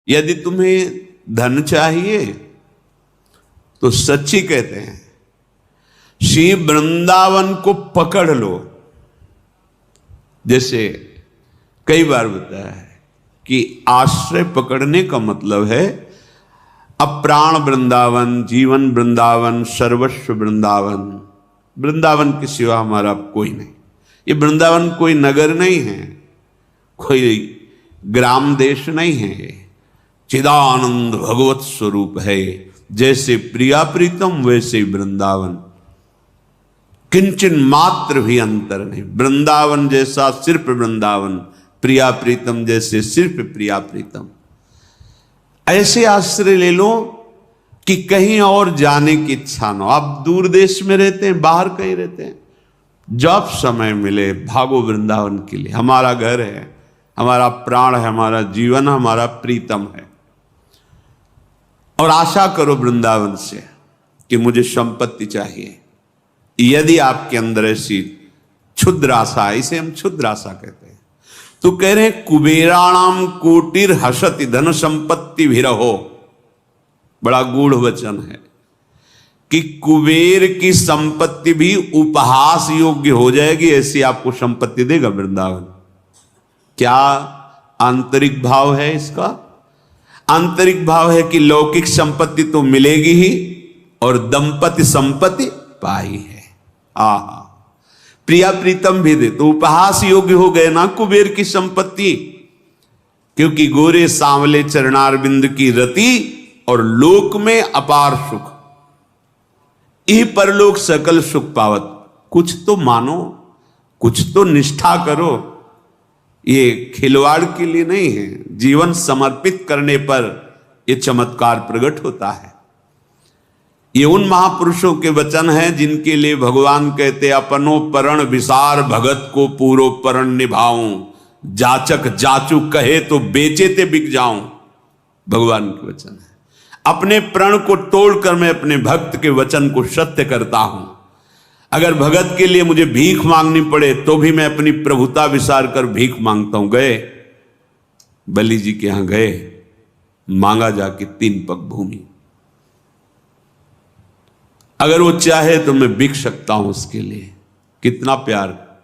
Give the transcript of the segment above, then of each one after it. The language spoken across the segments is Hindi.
यदि तुम्हें धन चाहिए तो सच्ची कहते हैं श्री वृंदावन को पकड़ लो। जैसे कई बार बताया है कि आश्रय पकड़ने का मतलब है अप्राण वृंदावन, जीवन वृंदावन, सर्वस्व वृंदावन। वृंदावन के सिवा हमारा कोई नहीं। ये वृंदावन कोई नगर नहीं है, कोई ग्राम देश नहीं है, चिदानंद भगवत स्वरूप है। जैसे प्रिया प्रीतम वैसे वृंदावन, किंचन मात्र भी अंतर नहीं। वृंदावन जैसा सिर्फ वृंदावन, प्रिया प्रीतम जैसे सिर्फ प्रिया प्रीतम। ऐसे आश्रय ले लो कि कहीं और जाने की इच्छा न हो। आप दूर देश में रहते हैं, बाहर कहीं रहते हैं, जब समय मिले भागो वृंदावन के लिए। हमारा घर है, हमारा प्राण है, हमारा जीवन, हमारा प्रीतम है। और आशा करो वृंदावन से कि मुझे संपत्ति चाहिए। यदि आपके अंदर ऐसी क्षुद्र आशा है, इसे हम क्षुद्र आशा कहते हैं, तो कह रहे हैं कुबेराणाम कोटिर हसति धन संपत्ति भी रहो। बड़ा गूढ़ वचन है कि कुबेर की संपत्ति भी उपहास योग्य हो जाएगी, ऐसी आपको संपत्ति देगा वृंदावन। क्या आंतरिक भाव है इसका? आंतरिक भाव है कि लौकिक संपत्ति तो मिलेगी ही और दंपति संपत्ति पाई है। आहा, प्रिया प्रीतम भी दे तो उपहास योग्य हो गए ना कुबेर की संपत्ति। क्योंकि गोरे सांवले चरणारविंद की रति और लोक में अपार सुख, यही परलोक सकल सुख पावत। कुछ तो मानो, कुछ तो निष्ठा करो। ये खिलवाड़ के लिए नहीं है, जीवन समर्पित करने पर यह चमत्कार प्रकट होता है। ये उन महापुरुषों के वचन हैं जिनके लिए भगवान कहते अपनो परण विसार भगत को पूरो परण निभाऊं, जाचक जाचू कहे तो बेचे ते बिक जाऊं। भगवान के वचन है। अपने प्रण को तोड़कर मैं अपने भक्त के वचन को सत्य करता हूं। अगर भगत के लिए मुझे भीख मांगनी पड़े तो भी मैं अपनी प्रभुता विसार कर भीख मांगता हूं। गए बलि जी के यहां गए, मांगा जाके 3 पग भूमि। अगर वो चाहे तो मैं बिक सकता हूं उसके लिए। कितना प्यार।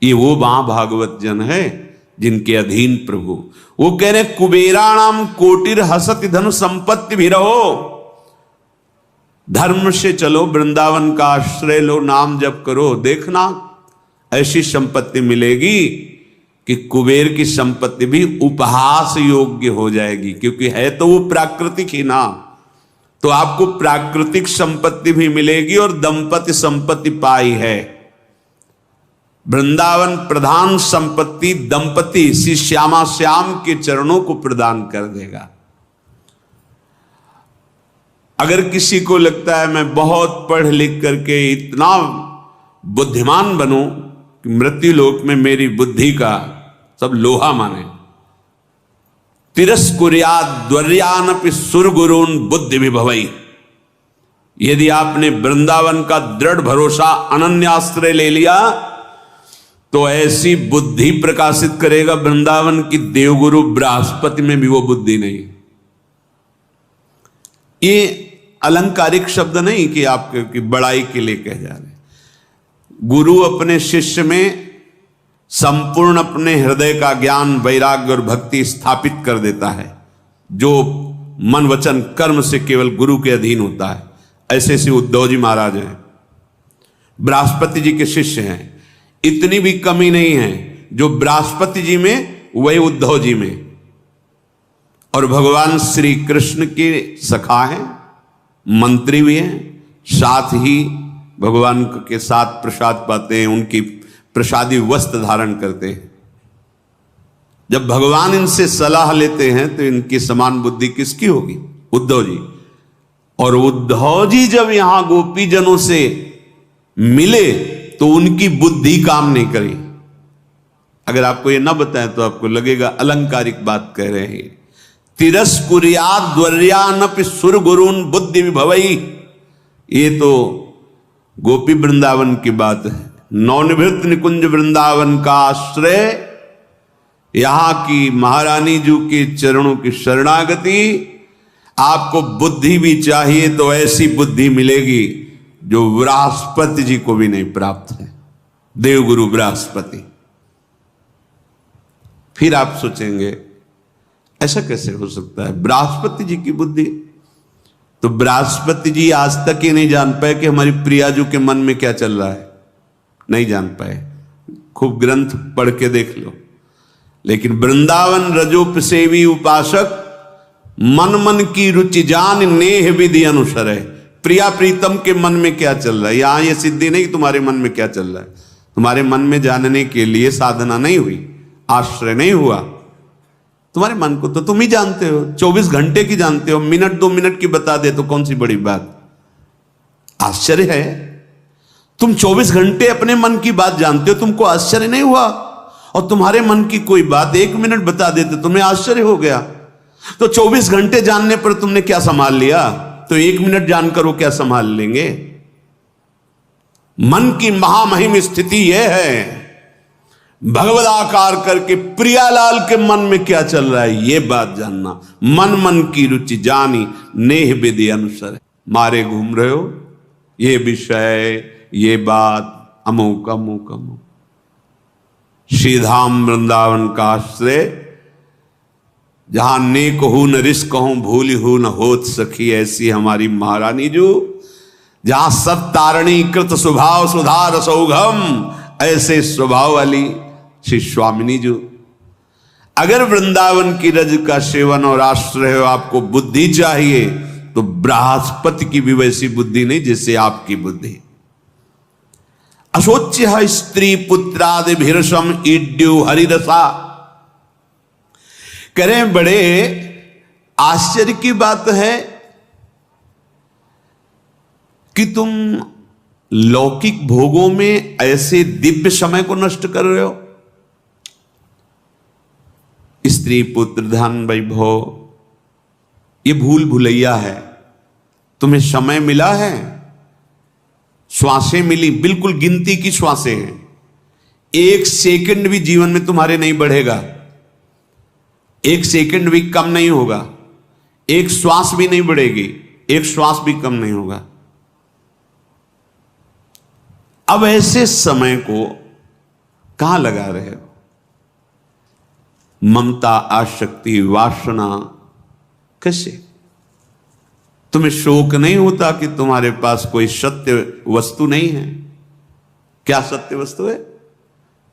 ये वो महाभागवत जन है जिनके अधीन प्रभु। वो कह रहे कुबेराणाम कोटिर हसति धन संपत्ति भी रहो। धर्म से चलो, वृंदावन का आश्रय लो, नाम जप करो, देखना ऐसी संपत्ति मिलेगी कि कुबेर की संपत्ति भी उपहास योग्य हो जाएगी। क्योंकि है तो वो प्राकृतिक ही ना, तो आपको प्राकृतिक संपत्ति भी मिलेगी और दंपति संपत्ति पाई है। वृंदावन प्रधान संपत्ति दंपति श्री श्यामा श्याम के चरणों को प्रदान कर देगा। अगर किसी को लगता है मैं बहुत पढ़ लिख करके इतना बुद्धिमान बनूं कि मृत्यु लोक में मेरी बुद्धि का सब लोहा माने, तिरस्कुर्याद्वर्यानपि सुरगुरून् बुद्धि विभवई। यदि आपने वृंदावन का दृढ़ भरोसा अनन्याश्रय ले लिया तो ऐसी बुद्धि प्रकाशित करेगा वृंदावन की देवगुरु बृहस्पति में भी वो बुद्धि नहीं। ये अलंकारिक शब्द नहीं कि आपके बड़ाई के लिए कह जा रहे। गुरु अपने शिष्य में संपूर्ण अपने हृदय का ज्ञान, वैराग्य और भक्ति स्थापित कर देता है, जो मन वचन कर्म से केवल गुरु के अधीन होता है। ऐसे श्री उद्धव जी महाराज हैं, बृहस्पति जी के शिष्य हैं। इतनी भी कमी नहीं है जो बृहस्पति जी में वही उद्धव जी में। और भगवान श्री कृष्ण के सखा हैं, मंत्री भी हैं, साथ ही भगवान के साथ प्रसाद पाते हैं, उनकी प्रसादी वस्त्र धारण करते हैं। जब भगवान इनसे सलाह लेते हैं तो इनकी समान बुद्धि किसकी होगी? उद्धव जी। और उद्धव जी जब यहां गोपी जनों से मिले तो उनकी बुद्धि काम नहीं करी। अगर आपको ये ना बताएं तो आपको लगेगा अलंकारिक बात कह रहे हैं। तिरस्कुर्याद्वर्यानपि सुरगुरून् बुद्धि विभवई। ये तो गोपी वृंदावन की बात है। नवनिवृत्त निकुंज वृंदावन का आश्रय यहां की महारानी जी के चरणों की शरणागति, आपको बुद्धि भी चाहिए तो ऐसी बुद्धि मिलेगी जो बृहस्पति जी को भी नहीं प्राप्त है, देवगुरु बृहस्पति। फिर आप सोचेंगे ऐसा कैसे हो सकता है, बृहस्पति जी की बुद्धि? तो बृहस्पति जी आज तक ये नहीं जान पाए कि हमारी प्रियाजू के मन में क्या चल रहा है, नहीं जान पाए। खूब ग्रंथ पढ़ के देख लो। लेकिन वृंदावन रजोप सेवी उपासक मन मन की रुचि जान नेह विधि अनुसर है। प्रिया प्रीतम के मन में क्या चल रहा है, यहां ये सिद्धि नहीं तुम्हारे मन में क्या चल रहा है। तुम्हारे मन में जानने के लिए साधना नहीं हुई, आश्रय नहीं हुआ। तुम्हारे मन को तो तुम ही जानते हो, 24 घंटे की जानते हो, मिनट 2 मिनट की बता दे तो कौन सी बड़ी बात। आश्चर्य है, तुम 24 घंटे अपने मन की बात जानते हो, तुमको आश्चर्य नहीं हुआ? और तुम्हारे मन की कोई बात 1 मिनट बता देते तुम्हें आश्चर्य हो गया। तो 24 घंटे जानने पर तुमने क्या संभाल लिया, तो 1 मिनट जानकर वो क्या संभाल लेंगे। मन की महामहिम स्थिति यह है, भगवदाकार करके प्रियालाल के मन में क्या चल रहा है ये बात जानना। मन मन की रुचि जानी नेह विधि अनुसर। मारे घूम रहे हो, ये विषय ये बात अमुक अमुक अमुक। श्रीधाम वृंदावन का आश्रय, जहां नेक हूं न रिस्क हूं भूली हूं न होत सखी, ऐसी हमारी महारानी जो, जहां सब तारणी कृत स्वभाव सुधार सौघम, ऐसे स्वभाव वाली श्री स्वामिनी जो। अगर वृंदावन की रज का सेवन और आश्रय हो, आपको बुद्धि चाहिए तो बृहस्पति की भी वैसी बुद्धि नहीं जैसे आपकी बुद्धि। अशोच्य स्त्री पुत्रादि भीरसम ईड्यु हरिरसा। करें बड़े आश्चर्य की बात है कि तुम लौकिक भोगों में ऐसे दिव्य समय को नष्ट कर रहे हो। स्त्री पुत्र धन वैभव ये भूल भुलैया है। तुम्हें समय मिला है, श्वासें मिली, बिल्कुल गिनती की श्वासें हैं। 1 सेकंड भी जीवन में तुम्हारे नहीं बढ़ेगा, 1 सेकंड भी कम नहीं होगा, 1 श्वास भी नहीं बढ़ेगी, 1 श्वास भी कम नहीं होगा। अब ऐसे समय को कहां लगा रहे हो? ममता आसक्ति वासना कैसे? तुम्हें शोक नहीं होता कि तुम्हारे पास कोई सत्य वस्तु नहीं है? क्या सत्य वस्तु है?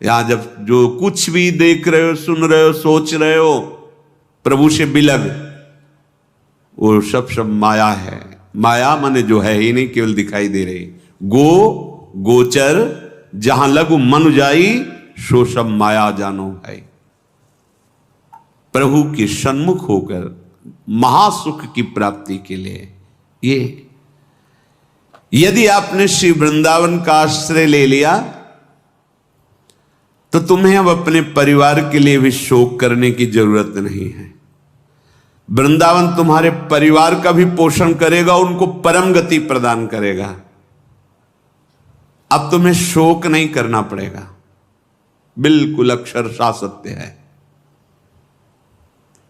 यहां जब जो कुछ भी देख रहे हो, सुन रहे हो, सोच रहे हो प्रभु से बिलग, वो सब माया है। माया माने जो है ही नहीं, केवल दिखाई दे रही। गोचर जहां लगु मन जाई, सो सब माया जानो भाई। प्रभु के सन्मुख होकर महासुख की प्राप्ति के लिए ये, यदि आपने श्री वृंदावन का आश्रय ले लिया तो तुम्हें अब अपने परिवार के लिए भी शोक करने की जरूरत नहीं है। वृंदावन तुम्हारे परिवार का भी पोषण करेगा, उनको परम गति प्रदान करेगा। अब तुम्हें शोक नहीं करना पड़ेगा। बिल्कुल अक्षरशः सत्य है।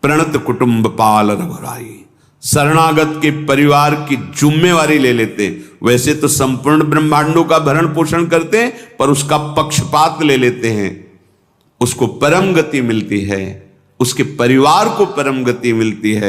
प्रणत कुटुंब पाल रघुराई, शरणागत के परिवार की जिम्मेवारी ले लेते। वैसे तो संपूर्ण ब्रह्मांडों का भरण पोषण करते हैं, पर उसका पक्षपात ले लेते हैं। उसको परम गति मिलती है, उसके परिवार को परम गति मिलती है।